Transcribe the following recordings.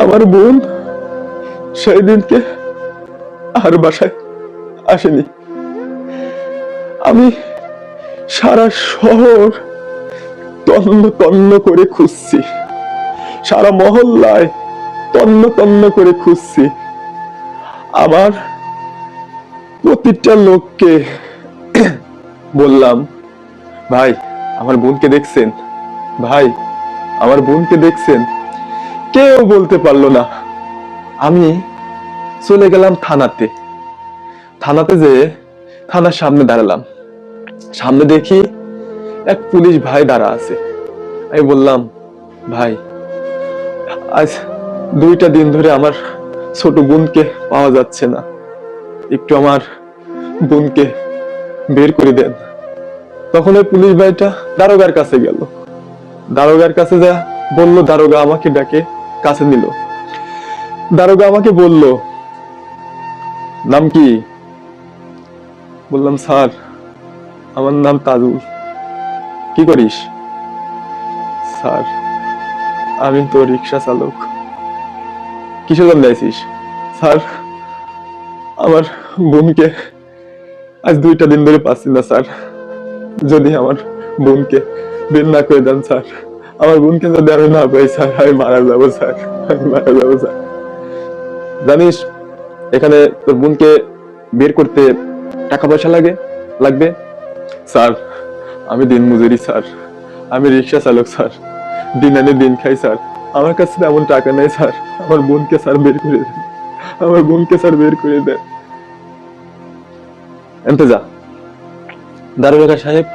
আমার বোন সেই দিনকে আর বাসায় আসেনি। আমি সারা শহর তন্ন তন্ন করে খুঁজছি, সারা মহল্লায় তন্ন তন্ন করে খুঁজছি। আমার প্রতিটা লোককে বললাম, ভাই আমার বোনকে দেখছেন, ভাই আমার বোনকে দেখছেন? কেউ বলতে পারলো না। আমি চলে গেলাম থানাতে। থানাতে যেয়ে থানার সামনে দাঁড়ালাম। সামনে দেখি এক পুলিশ ভাই দাঁড়া আছে। আমি বললাম, ভাই আজ 2টা দিন ধরে আমার ছোট বোনকে পাওয়া যাচ্ছে না, একটু আমার বোনকে বের করে দেন। তখন ওই পুলিশ ভাইটা দারোগার কাছে গেল। দারোগার কাছে যা বললো, দারোগা আমাকে ডাকে কাছে নিল। দারোগা আমাকে বলল, নাম কি? বললাম, স্যার আমার নাম তাজুল। কি করিস? স্যার আমি তো রিক্সা চালক। কিসের জন্য আইছিস? স্যার আমার বোনকে আজ 2টা দিন ধরে পাচ্ছি না স্যার, যদি আমার বোনকে বের না করে দেন স্যার, আমার বোনকে যদি আমি না পাই স্যার, আমি মারা যাবো স্যার, আমি মারা যাবো স্যার। জানিস এখানে তোর বোনকে বের করতে টাকা পয়সা লাগবে? স্যার আমি দিন মজুরি স্যার, আমি রিক্সা চালক স্যার, দিন আনে দিন খাই স্যার, আমার কাছে এমন টাকা নেই স্যার, আমার বোনকে স্যার বের করে দেন, আমার বোনকে স্যার বের করে দেন। এনতে যা। দারোগা সাহেব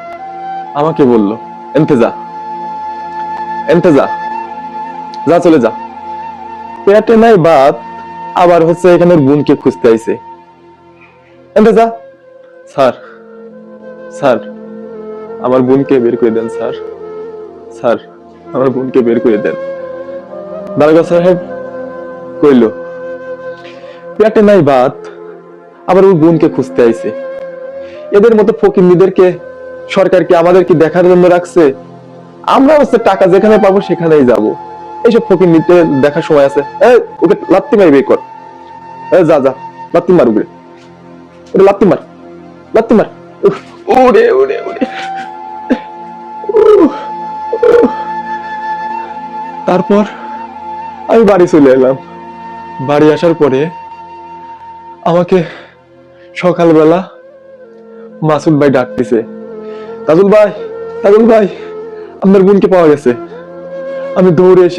আমাকে বলল, এনতে যা, এনতে যা, যা চলে যা। পেটে নাই বাত, আবার হচ্ছে এখানে ওর বোনকে খুঁজতে আইছে। এনতে যা। স্যার স্যার আমার বোনকে বের করে দেন স্যার, স্যার আমার বোনকে বের করে দেন। দারোগা সাহেব কইল, পেটে নাই ভাত, আবার ওই বোনকে খুঁজতে আইছে। এদের মতো ফকিন্নিদেরকে সরকার কি আমাদের কি দেখার জন্য রাখছে? আমরা হচ্ছে টাকা যেখানে পাবো সেখানেই যাব। এইসব ফকিন্নিতে দেখার সময় আছে? ওকে লাত্তি মারি বের কর। যা যা, লাত্তি মার ওকে, ওরে লাত্তি মার, লাত্তি মার। ওরে ওরে ওরে। তারপর আমি বাড়ি চলে এলাম। বাড়ি আসার পরে আমাকে সকালবেলা মাসুদ ভাই ডাকতেছে, তাজুল ভাই, তাজুল ভাই আপনার বোনকে পাওয়া গেছে। আমি দৌড়ে এসে